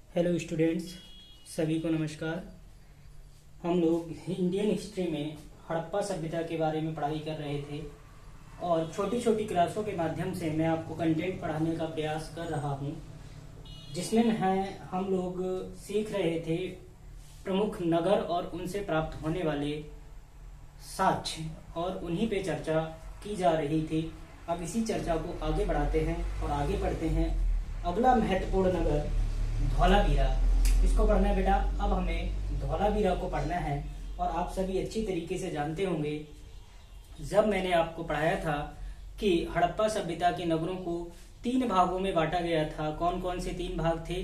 Hello students, सभी को नमस्कार। हम लोग इंडियन हिस्ट्री में हड़प्पा सभ्यता के बारे में पढ़ाई कर रहे थे और छोटी छोटी क्लासों के माध्यम से मैं आपको कंटेंट पढ़ाने का प्रयास कर रहा हूं, जिसमें हम लोग सीख रहे थे प्रमुख नगर और उनसे प्राप्त होने वाले साक्ष्य और उन्हीं पे चर्चा की जा रही थी। अब इसी चर्चा को आगे बढ़ाते हैं और आगे पढ़ते हैं। अगला महत्वपूर्ण नगर धौलावीरा, इसको पढ़ना है बेटा। अब हमें धौलावीरा को पढ़ना है और आप सभी अच्छी तरीके से जानते होंगे, जब मैंने आपको पढ़ाया था कि हड़प्पा सभ्यता के नगरों को 3 भागों में बांटा गया था। कौन कौन से 3 भाग थे?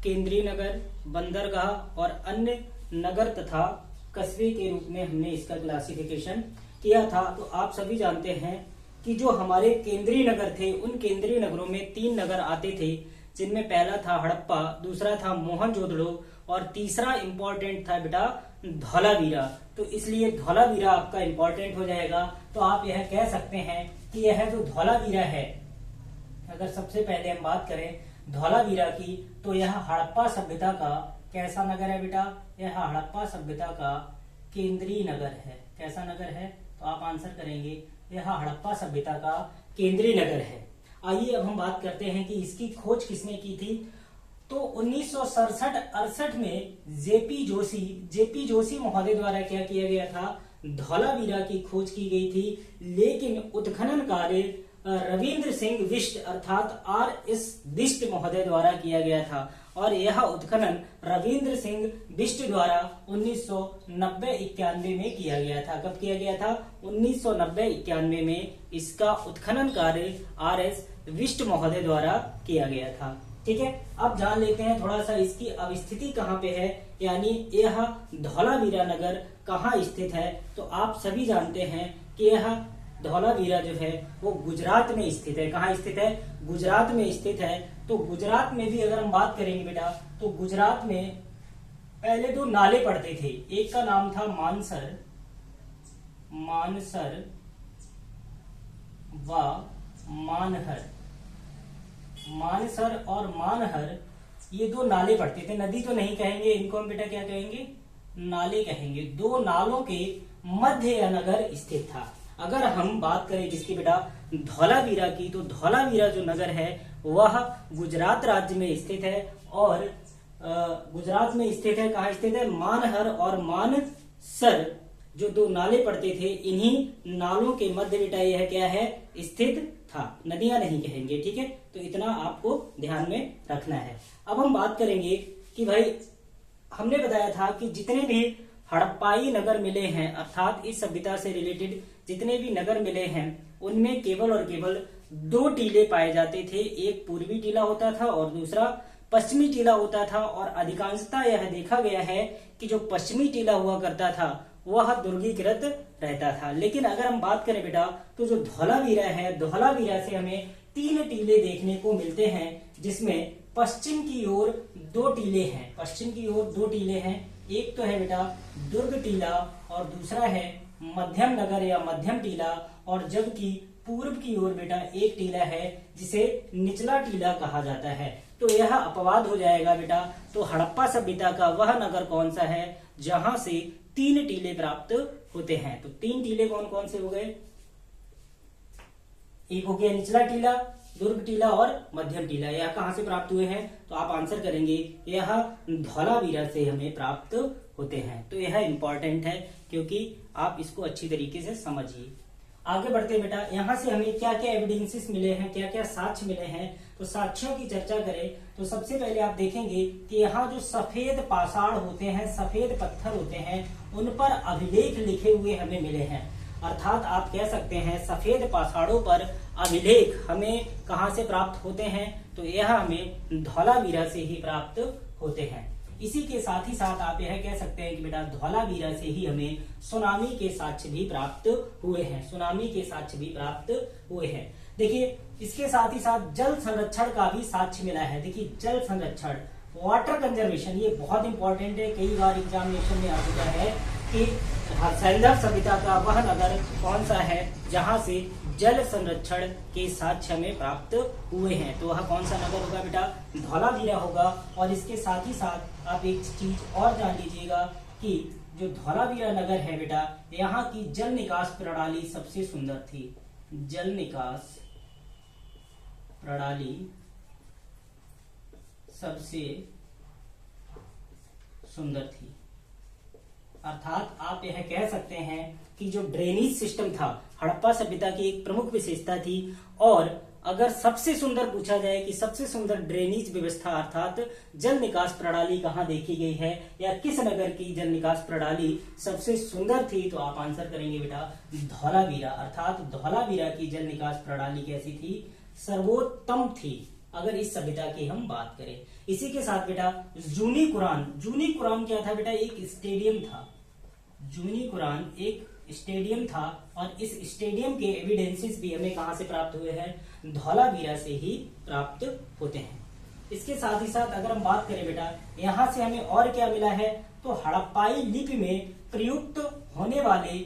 केंद्रीय नगर, बंदरगाह और अन्य नगर तथा कस्बे के रूप में हमने इसका क्लासिफिकेशन किया था। तो आप सभी जानते हैं कि जो हमारे केंद्रीय नगर थे, उन केंद्रीय नगरों में 3 नगर आते थे, जिनमें पहला था हड़प्पा, दूसरा था मोहनजोदड़ो और तीसरा इंपॉर्टेंट था बेटा धौलावीरा। तो इसलिए धौलावीरा आपका इंपॉर्टेंट हो जाएगा। तो आप यह कह सकते हैं कि यह जो धौलावीरा है, अगर सबसे पहले हम बात करें धौलावीरा की, तो यह हड़प्पा सभ्यता का कैसा नगर है बेटा? यह हड़प्पा सभ्यता का केंद्रीय नगर है। कैसा नगर है? तो आप आंसर करेंगे यह हड़प्पा सभ्यता का केंद्रीय नगर है। आइए अब हम बात करते हैं कि इसकी खोज किसने की थी। तो 1967-68 में जेपी जोशी महोदय द्वारा क्या किया गया था? धौलावीरा की खोज की गई थी, लेकिन उत्खनन कार्य रविंद्र सिंह बिष्ट अर्थात RS बिष्ट महोदय द्वारा किया गया था। और यह उत्खनन रविंद्र सिंह बिष्ट द्वारा 1990-91 में किया गया था। कब किया गया था? 1990-91 में इसका उत्खनन कार्य RS बिष्ट महोदय द्वारा किया गया था। ठीक है, अब जान लेते हैं थोड़ा सा इसकी अवस्थिति कहाँ पे है, यानी यह धौलावीरा नगर कहाँ स्थित है। तो आप सभी जानते हैं कि यह धौलावीरा जो है वो गुजरात में स्थित है। कहाँ स्थित है? गुजरात में स्थित है। तो गुजरात में भी अगर हम बात करेंगे बेटा, तो गुजरात में पहले 2 नाले पड़ते थे। एक का नाम था मानसर व मानहर। मानसर और मानहर ये 2 नाले पड़ते थे। नदी तो नहीं कहेंगे इनको, हम बेटा क्या कहेंगे? नाले कहेंगे। 2 नालों के मध्य यह नगर स्थित था। अगर हम बात करें जिसकी बेटा धौलावीरा की, तो धौलावीरा जो नगर है वह गुजरात राज्य में स्थित है। और गुजरात में स्थित है। कहाँ स्थित है? मानहर और मानसर जो 2 नाले पड़ते थे, इन्हीं नालों के मध्य बेटा यह क्या है? स्थित था। नदियां नहीं कहेंगे। ठीक है, तो इतना आपको ध्यान में रखना है। अब हम बात करेंगे कि भाई हमने बताया था कि जितने भी हड़प्पाई नगर मिले हैं, अर्थात इस सभ्यता से रिलेटेड जितने भी नगर मिले हैं, उनमें केवल और केवल 2 टीले पाए जाते थे। एक पूर्वी टीला होता था और दूसरा पश्चिमी टीला होता था। और अधिकांशतः यह देखा गया है कि जो पश्चिमी टीला हुआ करता था वह दुर्गीकृत रहता था। लेकिन अगर हम बात करें बेटा, तो जो धौलावीरा है, धौलावीरा से हमें 3 टीले देखने को मिलते हैं, जिसमें पश्चिम की ओर 2 टीले हैं। पश्चिम की ओर 2 टीले हैं। एक तो है बेटा दुर्ग टीला और दूसरा है मध्यम नगर या मध्यम टीला। और जबकि पूर्व की ओर बेटा एक टीला है जिसे निचला टीला कहा जाता है। तो यह अपवाद हो जाएगा बेटा। तो हड़प्पा सभ्यता का वह नगर कौन सा है जहां से 3 टीले प्राप्त होते हैं? तो 3 टीले कौन कौन से हो गए? एक हो गया निचला टीला, दुर्ग टीला और मध्यम टीला। यह कहां से प्राप्त हुए हैं? तो आप आंसर करेंगे यह धौलावीरा से हमें प्राप्त होते हैं। तो यह इंपॉर्टेंट है, क्योंकि आप इसको अच्छी तरीके से समझिए। आगे बढ़ते बेटा, यहाँ से हमें क्या क्या एविडेंसेस मिले हैं, क्या क्या साक्ष्य मिले हैं। तो साक्ष्यों की चर्चा करें तो सबसे पहले आप देखेंगे कि यहाँ जो सफेद पाषाण होते हैं, सफेद पत्थर होते हैं, उन पर अभिलेख लिखे हुए हमें मिले हैं। अर्थात आप कह सकते हैं सफेद पाषाणों पर अभिलेख हमें कहां से प्राप्त होते हैं? तो यह हमें धौलावीरा से ही प्राप्त होते हैं। इसी के साथ ही साथ आप यह कह सकते हैं कि बेटा धौलावीरा से ही हमें सुनामी के साक्ष्य भी प्राप्त हुए हैं। सुनामी के साक्ष्य भी प्राप्त हुए हैं। देखिए, इसके साथ ही साथ जल संरक्षण का भी साक्ष्य मिला है। देखिए, जल संरक्षण, वाटर कंजर्वेशन, ये बहुत इंपॉर्टेंट है। कई बार एग्जामिनेशन में आ चुका है कि सैंधव सभ्यता का वह नगर कौन सा है जहां से जल संरक्षण के साक्ष्य हमें प्राप्त हुए हैं। तो वह कौन सा नगर होगा बेटा? धौलावीरा होगा। और इसके साथ ही साथ आप एक चीज और जान लीजिएगा कि जो धौलावीरा नगर है बेटा, यहाँ की जल निकास प्रणाली सबसे सुंदर थी। जल निकास प्रणाली सबसे सुंदर थी। अर्थात आप यह कह सकते हैं कि जो ड्रेनेज सिस्टम था हड़प्पा सभ्यता की एक प्रमुख विशेषता थी। और अगर सबसे सुंदर पूछा जाए कि सबसे सुंदर ड्रेनेज व्यवस्था अर्थात जल निकास प्रणाली कहाँ देखी गई है या किस नगर की जल निकास प्रणाली सबसे सुंदर थी, तो आप आंसर करेंगे बेटा धौलावीरा। अर्थात धौलावीरा की जल निकास प्रणाली कैसी थी? सर्वोत्तम थी, अगर इस सभ्यता की हम बात करें। इसी के साथ बेटा जूनी कुरान क्या था बेटा? एक स्टेडियम था। जूनी कुरान एक स्टेडियम था और इस स्टेडियम के एविडेंसेस भी हमें कहां से प्राप्त हुए हैं? धौलावीरा से ही प्राप्त होते हैं। इसके साथ ही साथ अगर हम बात करें बेटा यहां से हमें और क्या मिला है, तो हड़प्पाई लिपि में प्रयुक्त होने वाले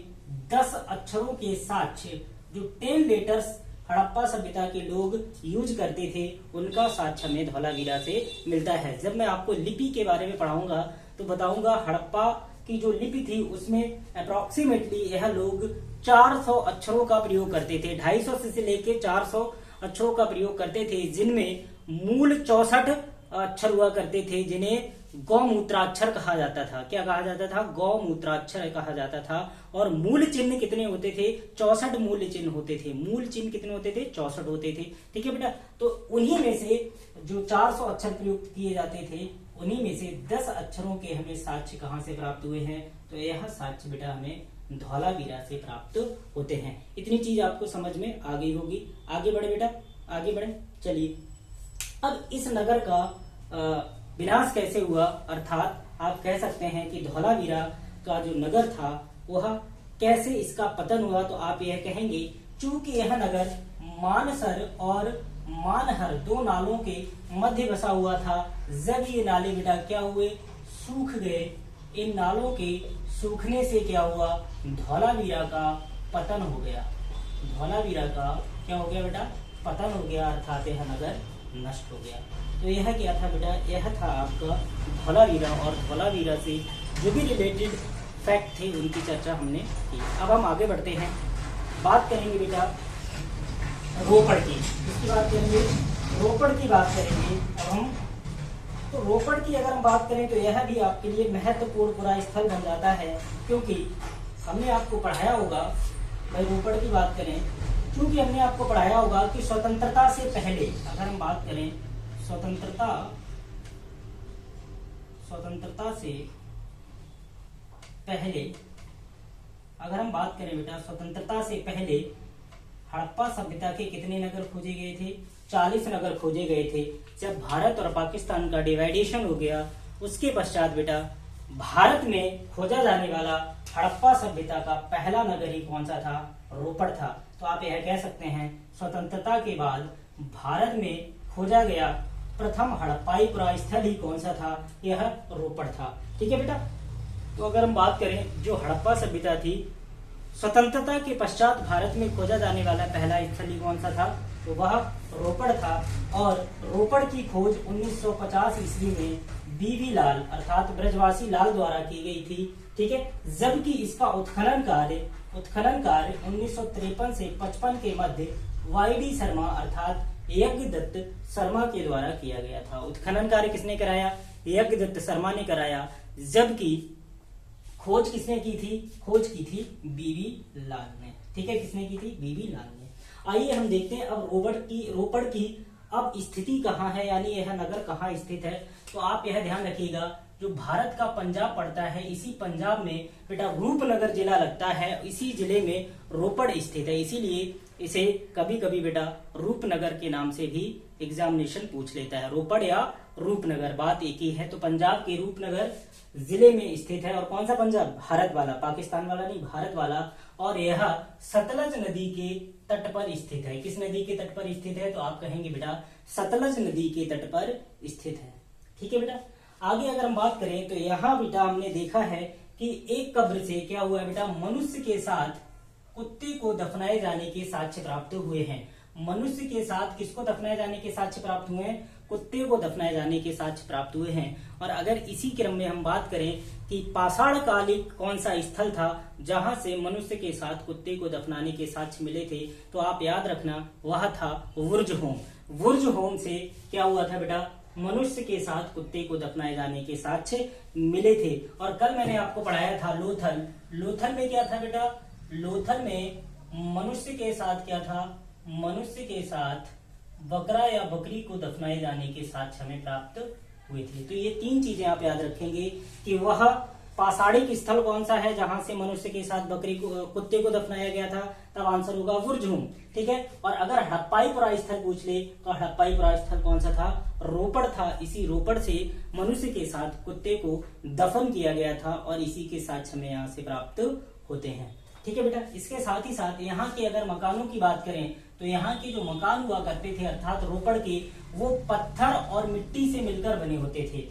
10 अक्षरों के साक्ष्य, जो 10 लेटर्स हड़प्पा सभ्यता के लोग यूज करते थे, उनका साक्ष्य हमें धौलावीरा से मिलता है। जब मैं आपको लिपि के बारे में पढ़ाऊंगा तो बताऊंगा हड़प्पा की जो लिपि थी उसमें अप्रोक्सीमेटली यह लोग 400 अक्षरों का प्रयोग करते थे। 250 से लेके 400 अक्षरों का प्रयोग करते थे, जिनमें मूल 64 अक्षर हुआ करते थे, जिन्हें गौमूत्राक्षर कहा जाता था। क्या कहा जाता था? गौमूत्राक्षर कहा जाता था। और मूल चिन्ह कितने होते थे? 64 मूल चिन्ह होते थे। मूल चिन्ह कितने होते थे? 64 होते थे। ठीक है बेटा, तो उन्हीं में से जो 400 अक्षर प्रयुक्त किए जाते थे, उन्हीं में से 10 अक्षरों के हमें साक्ष्य कहां से प्राप्त हुए हैं? तो यह साक्ष्य बेटा हमें धौलावीरा से प्राप्त होते हैं। इतनी चीज आपको समझ में आ गई होगी। आगे बढ़े बेटा, आगे बढ़े। चलिए, अब इस नगर का विनाश कैसे हुआ? अर्थात आप कह सकते हैं कि धौलावीरा का जो नगर था वह कैसे इसका पतन हुआ? तो आप यह कहेंगे चूंकि यह नगर मानसर और मानहर 2 नालों के मध्य बसा हुआ था, जब ये नाले बेटा क्या हुए? सूख गए। इन नालों के सूखने से क्या हुआ? धौलावीरा का पतन हो गया। धौलावीरा का क्या हो गया बेटा? पतन हो गया, अर्थात यह नगर नष्ट हो गया। तो यह क्या था बेटा? यह था आपका धौलावीरा। और धौलावीरा से जो भी रिलेटेड फैक्ट थे उनकी चर्चा हमने की। अब हम आगे बढ़ते हैं, बात करेंगे बेटा रोपड़ की। इसकी बात करेंगे, रोपड़ की बात करेंगे अब हम। तो रोपड़ की अगर हम बात करें तो यह भी आपके लिए महत्वपूर्ण पूरा स्थल बन जाता है, क्योंकि हमने आपको पढ़ाया होगा, भाई रोपड़ की बात करें, क्योंकि हमने आपको पढ़ाया होगा कि स्वतंत्रता से पहले अगर हम बात करें, स्वतंत्रता से पहले अगर हम बात करें बेटा, स्वतंत्रता से पहले हड़प्पा सभ्यता के कितने नगर खोजे गए थे? 40 नगर खोजे गए थे। जब भारत और पाकिस्तान का डिवाइडेशन हो गया, उसके पश्चात बेटा भारत में खोजा जाने वाला हड़प्पा सभ्यता का पहला नगर ही कौन सा था? रोपड़ था। तो आप यह कह सकते हैं स्वतंत्रता के बाद भारत में खोजा गया प्रथम हड़प्पाई पुरा स्थल ही कौन सा था? यह रोपड़ था। ठीक है बेटा, तो अगर हम बात करें जो हड़प्पा सभ्यता थी, स्वतंत्रता के पश्चात भारत में खोजा जाने वाला पहला स्थल ही कौन सा था? तो वह रोपड़ था। और रोपड़ की खोज 1950 ईस्वी में बीवी लाल अर्थात ब्रजवासी लाल द्वारा की गई थी। ठीक है, जबकि इसका उत्खनन कार्य 1953 से 55 के मध्य वाईडी शर्मा अर्थात यज्ञदत्त शर्मा के द्वारा किया गया था। उत्खनन कार्य किसने कराया? यज्ञदत्त शर्मा ने कराया। जबकि खोज किसने की थी? खोज की थी बीवी लाल ने। ठीक है, किसने की थी? बीवी लाल ने। आइए हम देखते हैं अब रोपड़ की अब स्थिति कहाँ है, यानी यह नगर कहाँ स्थित है। तो आप यह ध्यान रखिएगा, जो भारत का पंजाब पड़ता है, इसी पंजाब में बेटा रूपनगर जिला लगता है, इसी जिले में रोपड़ स्थित है। इसीलिए इसे कभी कभी बेटा रूपनगर के नाम से भी एग्जामिनेशन पूछ लेता है। रोपड़ या रूपनगर बात एक ही है। तो पंजाब के रूपनगर जिले में स्थित है। और कौन सा पंजाब? भारत वाला, पाकिस्तान वाला नहीं, भारत वाला। और यह सतलज नदी के तट पर स्थित है। किस नदी के तट पर स्थित है? तो आप कहेंगे बेटा सतलज नदी के तट पर स्थित है। ठीक है बेटा, आगे अगर हम बात करें तो यहाँ बेटा हमने देखा है कि एक कब्र से क्या हुआ है बेटा? मनुष्य के साथ कुत्ते को दफनाए जाने के साक्ष्य प्राप्त हुए हैं। मनुष्य के साथ किसको दफनाए जाने के साक्ष्य प्राप्त हुए हैं? कुत्ते को दफनाए जाने के साक्ष्य प्राप्त हुए हैं। और अगर इसी क्रम में हम बात करें कि पाषाण कालिक कौन सा स्थल था जहां से मनुष्य के साथ कुत्ते को दफनाने के साक्ष्य मिले थे, तो आप याद रखना वह था वुर्जहोम। वुर्जहोम से क्या हुआ था बेटा? मनुष्य के साथ कुत्ते को दफनाए जाने के साक्ष्य मिले थे। और कल मैंने आपको पढ़ाया था लोथल। लोथल में क्या था बेटा? लोथल में मनुष्य के साथ क्या था? मनुष्य के साथ बकरा या बकरी को दफनाए जाने के साक्ष्य हमें प्राप्त हुए थे। तो ये तीन चीजें आप याद रखेंगे कि वह पाषाणिक स्थल कौन सा है जहां से मनुष्य के साथ बकरी को कुत्ते को दफनाया गया था, तब आंसर होगा वुर्जहोम। ठीक है। और अगर हड़प्पाईपुरा स्थल पूछ ले तो हड़प्पाईपुरा स्थल कौन सा था? रोपड़ था। इसी रोपड़ से मनुष्य के साथ कुत्ते को दफन किया गया था और इसी के साक्ष्य हमें यहाँ से प्राप्त होते हैं। ठीक है बेटा। इसके साथ ही साथ यहाँ के अगर मकानों की बात करें तो यहाँ के जो मकान हुआ करते थे अर्थात रोपड़ के, वो पत्थर और मिट्टी से मिलकर बने होते थे।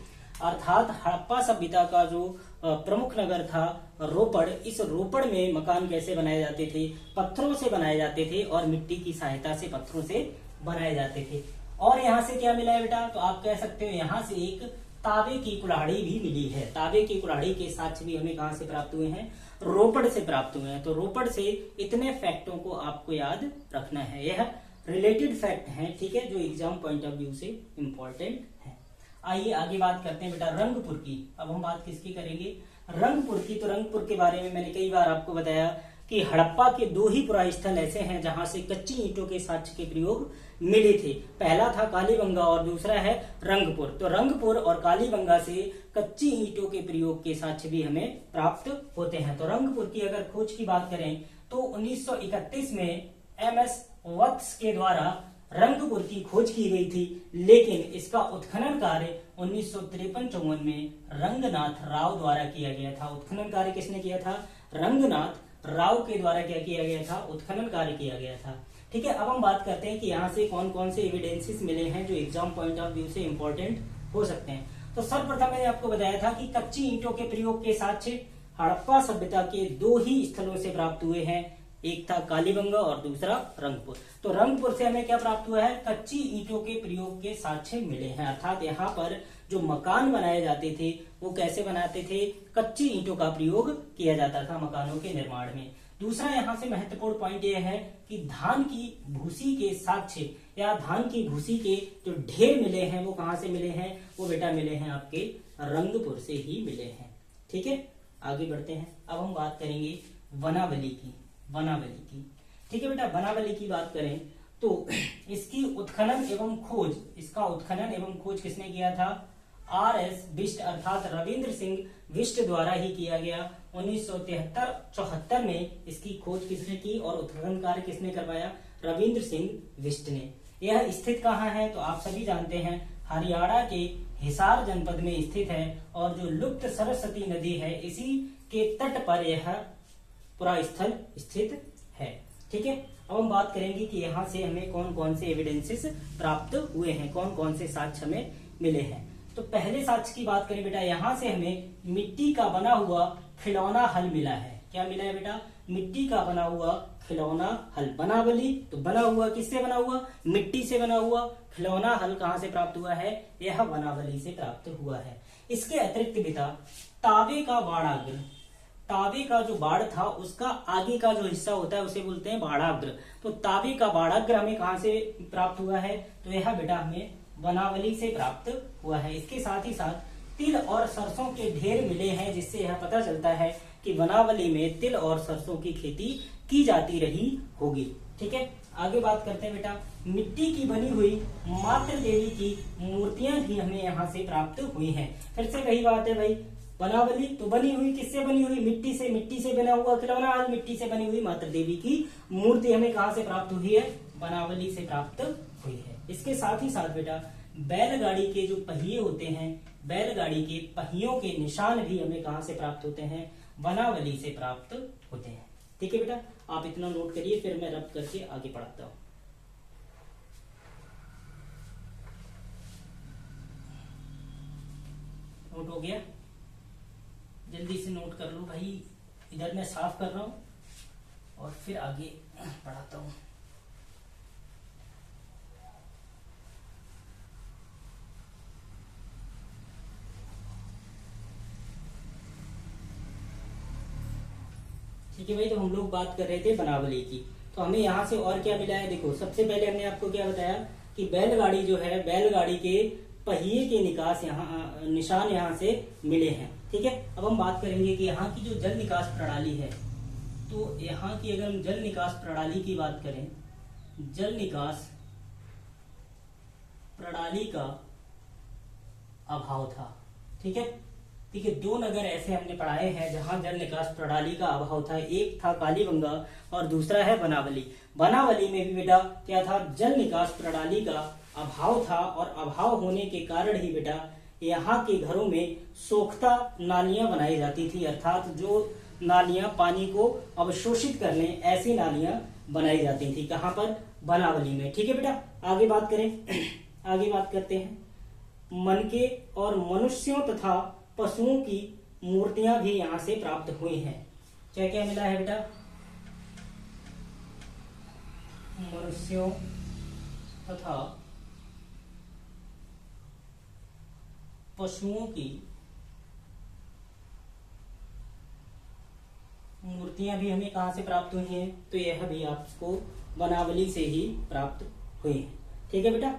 अर्थात हड़प्पा सभ्यता का जो प्रमुख नगर था रोपड़, इस रोपड़ में मकान कैसे बनाए जाते थे? पत्थरों से बनाए जाते थे और मिट्टी की सहायता से पत्थरों से बनाए जाते थे। और यहाँ से क्या मिला है बेटा? तो आप कह सकते हो यहाँ से एक तांबे की कुल्हाड़ी भी मिली है। तांबे की कुल्हाड़ी के साक्ष्य भी हमें कहाँ से प्राप्त हुए हैं? रोपड़ से प्राप्त हुए हैं। तो रोपड़ से इतने फैक्टों को आपको याद रखना है। यह रिलेटेड फैक्ट हैं, ठीक है, जो एग्जाम पॉइंट ऑफ व्यू से इंपॉर्टेंट है। आइए आगे बात करते हैं बेटा रंगपुर की। अब हम बात किसकी करेंगे? रंगपुर की। तो रंगपुर के बारे में मैंने कई बार आपको बताया कि हड़प्पा के दो ही पुरा स्थल ऐसे हैं जहां से कच्ची ईंटों के साक्ष्य के प्रयोग मिले थे। पहला था कालीबंगा और दूसरा है रंगपुर। तो रंगपुर और कालीबंगा से कच्ची ईंटों के प्रयोग के साक्ष्य भी हमें प्राप्त होते हैं। तो रंगपुर की अगर खोज की बात करें तो 1931 में MS वत्स के द्वारा रंगपुर की खोज की गई थी, लेकिन इसका उत्खनन कार्य 1953-54 में रंगनाथ राव द्वारा किया गया था। उत्खनन कार्य किसने किया था? रंगनाथ राव के द्वारा क्या किया गया था? उत्खनन कार्य किया गया था। ठीक है। अब हम बात करते हैं कि यहाँ से कौन कौन से एविडेंसेस मिले हैं जो एग्जाम पॉइंट ऑफ व्यू से इंपॉर्टेंट हो सकते हैं। तो सर्वप्रथम मैंने आपको बताया था कि कच्ची ईंटों के प्रयोग के साक्ष्य हड़प्पा सभ्यता के दो ही स्थलों से प्राप्त हुए हैं, एक था कालीबंगा और दूसरा रंगपुर। तो रंगपुर से हमें क्या प्राप्त हुआ है? कच्ची ईंटों के प्रयोग के साक्ष्य मिले हैं। अर्थात यहाँ पर जो मकान बनाए जाते थे वो कैसे बनाते थे? कच्ची ईंटों का प्रयोग किया जाता था मकानों के निर्माण में। दूसरा यहाँ से महत्वपूर्ण पॉइंट यह है कि धान की भूसी के साक्ष्य या धान की भूसी के जो ढेर मिले हैं वो कहाँ से मिले हैं? वो बेटा मिले हैं आपके रंगपुर से ही मिले हैं। ठीक है। आगे बढ़ते हैं। अब हम बात करेंगे वनावली की। वनावली की, ठीक है बेटा। वनावली की बात करें तो इसकी उत्खनन एवं खोज, इसका उत्खनन एवं खोज किसने किया था? RS बिष्ट अर्थात रविंद्र सिंह बिष्ट द्वारा ही किया गया। 1973-74 में इसकी खोज किसने की और उत्खनन कार्य किसने करवाया? रविंद्र सिंह बिष्ट ने। यह स्थित कहाँ है? तो आप सभी जानते हैं हरियाणा के हिसार जनपद में स्थित है और जो लुप्त सरस्वती नदी है इसी के तट पर यह पूरा स्थल स्थित है। ठीक है। अब हम बात करेंगे कि यहाँ से हमें कौन कौन से एविडेंसेस प्राप्त हुए हैं, कौन कौन से साक्ष्य हमें मिले हैं। तो पहले साक्ष्य की बात करें बेटा, यहाँ से हमें मिट्टी का बना हुआ खिलौना हल मिला है। क्या मिला है बेटा? मिट्टी का बना हुआ खिलौना हल। वनावली तो बना हुआ, किससे बना हुआ? मिट्टी से बना हुआ। खिलौना हल कहाँ से प्राप्त हुआ है? यह वनावली से प्राप्त हुआ है। इसके अतिरिक्त बेटा तांबे का बाड़ाग्र, तांबे का जो बाड़ था उसका आगे का जो हिस्सा होता है उसे बोलते हैं बाड़ाग्र। तो तांबे का बाड़ाग्र हमें कहाँ से प्राप्त हुआ है? तो यह बेटा हमें वनावली से प्राप्त हुआ है। इसके साथ ही साथ तिल और सरसों के ढेर मिले हैं, जिससे यह पता चलता है कि वनावली में तिल और सरसों की खेती की जाती रही होगी। ठीक है। आगे बात करते हैं बेटा, मिट्टी की बनी हुई मातृ देवी की मूर्तियां भी हमें यहाँ से प्राप्त हुई हैं। फिर से वही बात है भाई, वनावली तो बनी हुई किससे बनी हुई? मिट्टी से। मिट्टी से बना हुआ खिलौना हल, मिट्टी से बनी हुई मातृ देवी की मूर्ति हमें कहाँ से प्राप्त हुई है? वनावली से प्राप्त हुई है। इसके साथ ही साथ बेटा बैलगाड़ी के जो पहिए होते हैं, बैलगाड़ी के पहियों के निशान भी हमें कहाँ से प्राप्त होते हैं? वनावली से प्राप्त होते हैं। ठीक है बेटा, आप इतना नोट करिए, फिर मैं रब करके आगे पढ़ाता हूँ। नोट हो गया? जल्दी से नोट कर लो भाई, इधर मैं साफ कर रहा हूँ। और फिर आगे पढ़ाता हूँ। ठीक है भाई, तो हम लोग बात कर रहे थे बनावली की। तो हमें यहाँ से और क्या मिला है, देखो सबसे पहले हमने आपको क्या बताया कि बैलगाड़ी जो है, बैलगाड़ी के पहिए के निशान यहाँ से मिले हैं। ठीक है, अब हम बात करेंगे कि यहाँ की जो जल निकास प्रणाली है, तो यहाँ की अगर हम जल निकास प्रणाली की बात करें, जल निकास प्रणाली का अभाव था। ठीक है, देखिए दो नगर ऐसे हमने पढ़ाए हैं जहां जल निकास प्रणाली का अभाव था। एक था कालीबंगा और दूसरा है बनावली। बनावली में भी बेटा क्या था, जल निकास प्रणाली का अभाव था, और अभाव होने के कारण ही बेटा यहाँ के घरों में सोख्ता नालियां बनाई जाती थी, अर्थात जो नालियां पानी को अवशोषित कर लें, ऐसी नालियां बनाई जाती थी। कहाँ पर, बनावली में। ठीक है बेटा, आगे बात करें, आगे बात करते हैं। मनके और मनुष्यों तथा पशुओं की मूर्तियां भी यहां से प्राप्त हुई हैं। क्या क्या मिला है बेटा, मनुष्यों तथा पशुओं की मूर्तियां भी हमें कहां से प्राप्त हुई हैं, तो यह भी आपको बनावली से ही प्राप्त हुई है। ठीक है बेटा,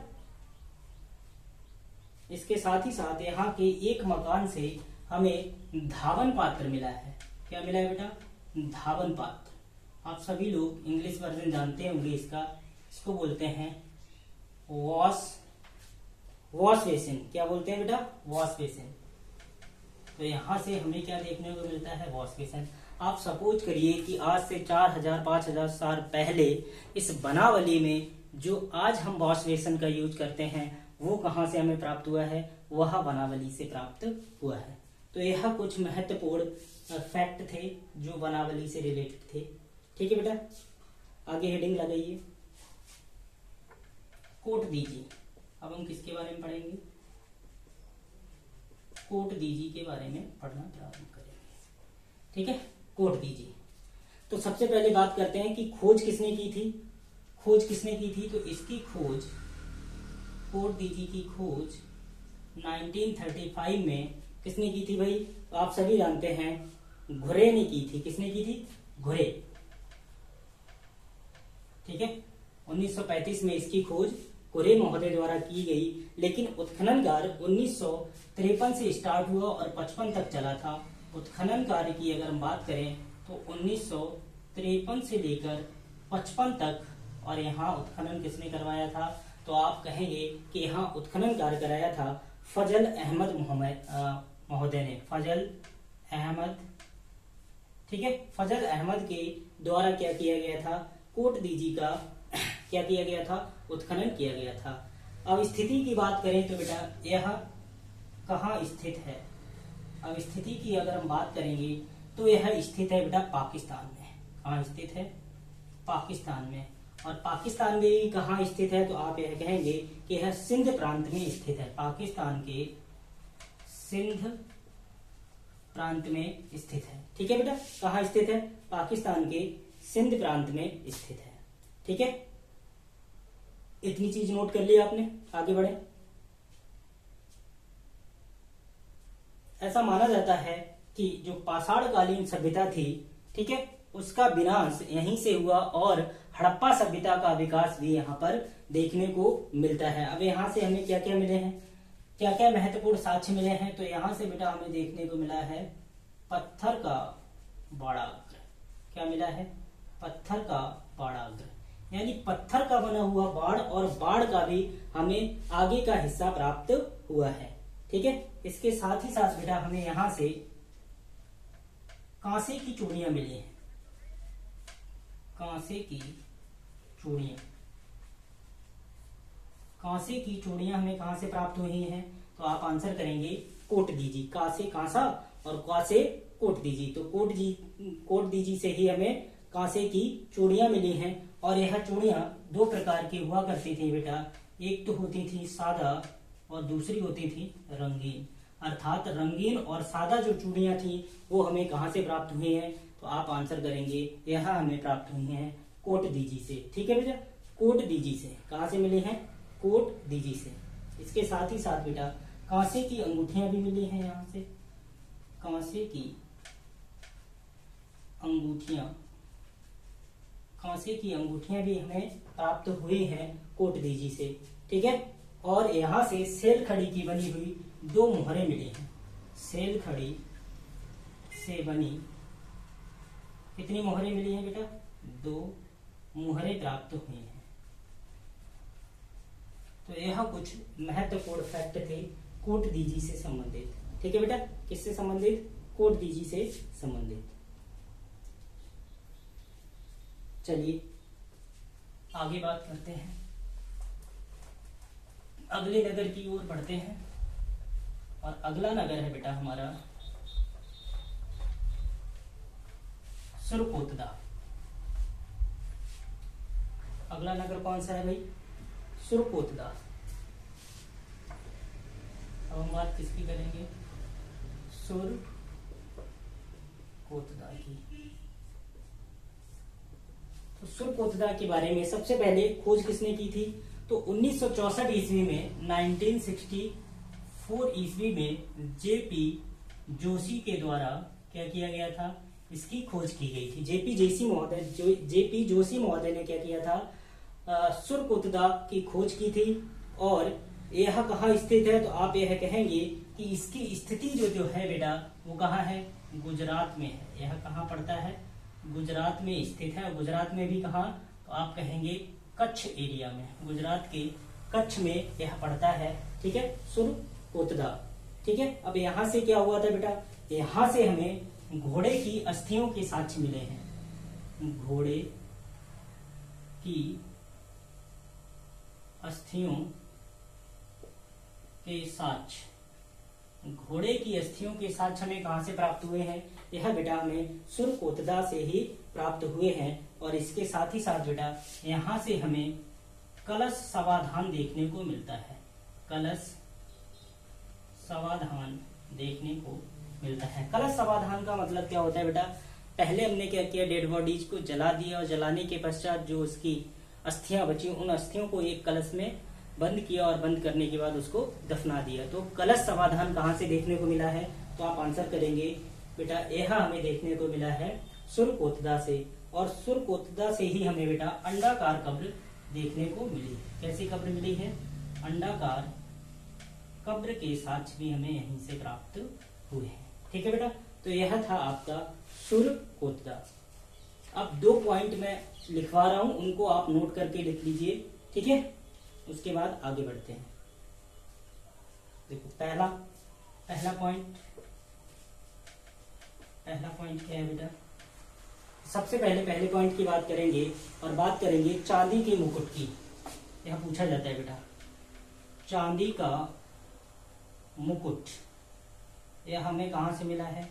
इसके साथ ही साथ यहाँ के एक मकान से हमें धावन पात्र मिला है। क्या मिला है बेटा, धावन पात्र। आप सभी लोग इंग्लिश वर्जन जानते होंगे इसका, इसको बोलते हैं वॉश बेसिन। क्या बोलते हैं बेटा, वॉश बेसिन। तो यहाँ से हमें क्या देखने को मिलता है, वॉश बेसिन। आप सपोज करिए कि आज से 4000-5000 साल पहले इस बनावली में जो आज हम वॉश बेसिन का यूज करते हैं, वो कहाँ से हमें प्राप्त हुआ है, वह बनावली से प्राप्त हुआ है। तो यह कुछ महत्वपूर्ण फैक्ट थे जो बनावली से रिलेटेड थे। ठीक है बेटा, आगे हेडिंग लगाइए, कोट दीजिए। अब हम किसके बारे में पढ़ेंगे, कोट दीजिए के बारे में पढ़ना प्रारंभ करेंगे। ठीक है, कोट दीजिए। तो सबसे पहले बात करते हैं कि खोज किसने की थी, खोज किसने की थी। तो इसकी खोज, कोट दीजिए की खोज 1935 में किसने की थी भाई, आप सभी जानते हैं घुरे ने की थी। किसने की थी, घुरे। ठीक है, 1935 में इसकी खोज घुरे महोदय द्वारा की गई, लेकिन उत्खनन कार्य 1953 से स्टार्ट हुआ और 55 तक चला था। उत्खनन कार्य की अगर हम बात करें तो 1953 से लेकर 55 तक, और यहाँ उत्खनन किसने करवाया था, तो आप कहेंगे कि यहाँ उत्खनन कार्य कराया था फजल अहमद महोदय ने, फजल अहमद। ठीक है, फजल अहमद के द्वारा क्या किया गया था, कोट दीजी का क्या किया गया था, उत्खनन किया गया था। अब स्थिति की बात करें तो बेटा यह कहाँ स्थित है, अब स्थिति की अगर हम बात करेंगे तो यह स्थित है बेटा पाकिस्तान में। कहाँ स्थित है, पाकिस्तान में। और पाकिस्तान में ही कहाँ स्थित है, तो आप यह कहेंगे कि यह सिंध प्रांत में स्थित है, पाकिस्तान के सिंध प्रांत में स्थित है। ठीक है बेटा, कहाँ स्थित है, पाकिस्तान के सिंध प्रांत में स्थित है। ठीक है, इतनी चीज नोट कर लिया आपने, आगे बढ़े। ऐसा माना जाता है कि जो पाषाणकालीन सभ्यता थी, ठीक है, उसका विनाश यहीं से हुआ और हड़प्पा सभ्यता का विकास भी यहाँ पर देखने को मिलता है। अब यहाँ से हमें क्या क्या मिले हैं, क्या क्या महत्वपूर्ण साक्ष्य मिले हैं, तो यहाँ से बेटा हमें देखने को मिला है पत्थर का बाड़ाग्र। क्या मिला है, पत्थर का बाड़ाग्र, यानी पत्थर का बना हुआ बाड़, और बाड़ का भी हमें आगे का हिस्सा प्राप्त हुआ है। ठीक है, इसके साथ ही साथ बेटा हमें यहाँ से कांसे की चूड़ियां मिली हैं, कांसे की चूड़ियां, कांसे की चूड़ियां हमें कहां से प्राप्त हुई हैं, तो आप आंसर करेंगे कोट दीजी, कांसे कांसा और कांसे कोट दीजी। तो कोट दीजी से ही हमें कांसे की चूड़ियां मिली हैं। और यह चूड़ियां दो प्रकार की हुआ करती थी बेटा, एक तो होती थी सादा और दूसरी होती थी रंगीन। अर्थात रंगीन और सादा जो चूड़ियां थी वो हमें कहां से प्राप्त हुई हैं, तो आप आंसर करेंगे यह हमें प्राप्त हुई है कोट दीजी से। ठीक है बेटा, कोट दीजी से। कहाँ से मिली हैं? कोट दीजी से। इसके साथ ही साथ बेटा कांसे की अंगूठियां भी मिली हैं यहाँ से। कांसे की अंगूठियां, कांसे की अंगूठियां भी हमें प्राप्त हुई हैं कोट दीजी से। ठीक है, और यहाँ से सेल खड़ी की बनी हुई 2 मोहरें मिली हैं। सेल खड़ी से बनी कितनी मोहरें मिली हैं बेटा? 2 मोहरें प्राप्त हुई हैं। तो यह कुछ महत्वपूर्ण फैक्ट थे कोट दीजी से संबंधित। ठीक है बेटा, किससे संबंधित? कोट दीजी से संबंधित। चलिए आगे बात करते हैं, अगले नगर की ओर बढ़ते हैं। और अगला नगर है बेटा हमारा सुरकोतदा। अगला नगर कौन सा है भाई? सुरकोतदा। अब हम बात किसकी करेंगे? सुरकोतदा की। तो सुरकोतदा के बारे में सबसे पहले खोज किसने की थी? तो 1964 ईस्वी में, 1964 ईस्वी में जेपी जोशी के द्वारा क्या किया गया था? इसकी खोज की गई थी। जेपी जोशी महोदय ने क्या किया था? सुरकोतदा की खोज की थी। और यह कहाँ स्थित है? तो आप यह कहेंगे कि इसकी स्थिति जो है बेटा वो कहाँ है? गुजरात में है। यह कहाँ पड़ता है? गुजरात में स्थित है। गुजरात में भी कहाँ? तो आप कहेंगे कच्छ एरिया में। गुजरात के कच्छ में यह पड़ता है। ठीक है, सुरकोतदा। ठीक है, अब यहाँ से क्या हुआ था बेटा? यहाँ से हमें घोड़े की अस्थियों के साक्ष्य मिले हैं। घोड़े की अस्थियों के साक्ष्य, घोड़े की अस्थियों के साक्ष्य हमें कहां से प्राप्त हुए हैं? यह बेटा हमें सुरकोतदा से ही प्राप्त हुए हैं। और इसके साथ ही साथ बेटा यहाँ से हमें कलश समाधान देखने को मिलता है। कलश समाधान देखने को मिलता है। कलश समाधान का मतलब क्या होता है बेटा? पहले हमने क्या किया? डेड बॉडीज को जला दिया और जलाने के पश्चात जो उसकी अस्थियां बची उन अस्थियों को एक कलश में बंद किया और बंद करने के बाद उसको दफना दिया। तो कलश समाधान कहाँ से देखने को मिला है? तो आप आंसर करेंगे बेटा यह हमें देखने को मिला है सुरकोतदा से। और सुरकोतदा से ही हमें बेटा अंडाकार कब्र देखने को मिली। कैसी कब्र मिली है? अंडाकार कब्र के साक्ष्य भी हमें यहीं से प्राप्त हुए हैं। ठीक है बेटा, तो यह था आपका सुरकोतदा। अब 2 पॉइंट मैं लिखवा रहा हूं, उनको आप नोट करके लिख लीजिए। ठीक है, उसके बाद आगे बढ़ते हैं। देखो पहला पॉइंट क्या है बेटा? सबसे पहले पॉइंट की बात करेंगे और बात करेंगे चांदी के मुकुट की। यह पूछा जाता है बेटा, चांदी का मुकुट यह हमें कहां से मिला है?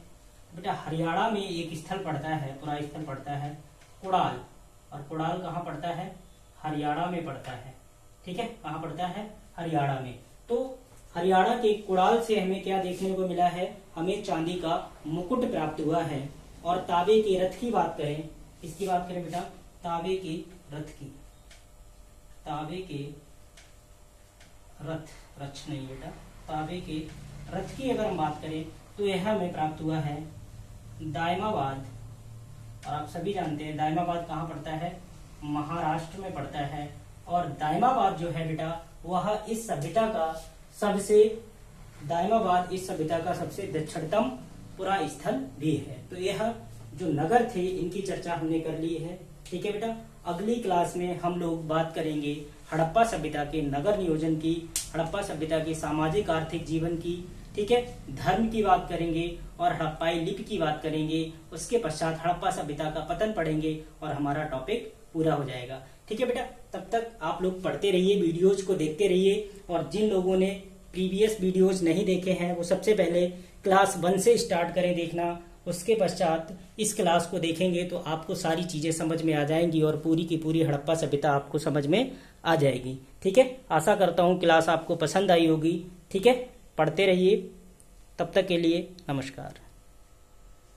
बेटा हरियाणा में एक स्थल पड़ता है, पूरा स्थल पड़ता है कुड़ाल। और कुड़ाल कहाँ पड़ता है? हरियाणा में पड़ता है। ठीक है, कहाँ पड़ता है? हरियाणा में। तो हरियाणा के कुड़ाल से हमें क्या देखने को मिला है? हमें चांदी का मुकुट प्राप्त हुआ है। और तांबे के रथ की बात करें, किसकी बात करें बेटा? तांबे के रथ की। तांबे के रथ, रथ नहीं बेटा, तांबे के रथ की अगर हम बात करें तो यह हमें प्राप्त हुआ है दायमाबाद। और आप सभी जानते हैं दायमाबाद कहाँ पड़ता है? महाराष्ट्र में पड़ता है। और दायमाबाद जो है बेटा वह इस सभ्यता का सबसे दक्षिणतम पुरा स्थल भी है। तो यह जो नगर थे इनकी चर्चा हमने कर ली है। ठीक है बेटा, अगली क्लास में हम लोग बात करेंगे हड़प्पा सभ्यता के नगर नियोजन की, हड़प्पा सभ्यता के सामाजिक आर्थिक जीवन की। ठीक है, धर्म की बात करेंगे और हड़प्पाई लिपि की बात करेंगे। उसके पश्चात हड़प्पा सभ्यता का पतन पढ़ेंगे और हमारा टॉपिक पूरा हो जाएगा। ठीक है बेटा, तब तक आप लोग पढ़ते रहिए, वीडियोज को देखते रहिए। और जिन लोगों ने प्रीवियस वीडियोज नहीं देखे हैं वो सबसे पहले क्लास 1 से स्टार्ट करें देखना। उसके पश्चात इस क्लास को देखेंगे तो आपको सारी चीजें समझ में आ जाएंगी और पूरी की पूरी हड़प्पा सभ्यता आपको समझ में आ जाएगी। ठीक है, आशा करता हूँ क्लास आपको पसंद आई होगी। ठीक है, पढ़ते रहिए। तब तक के लिए नमस्कार।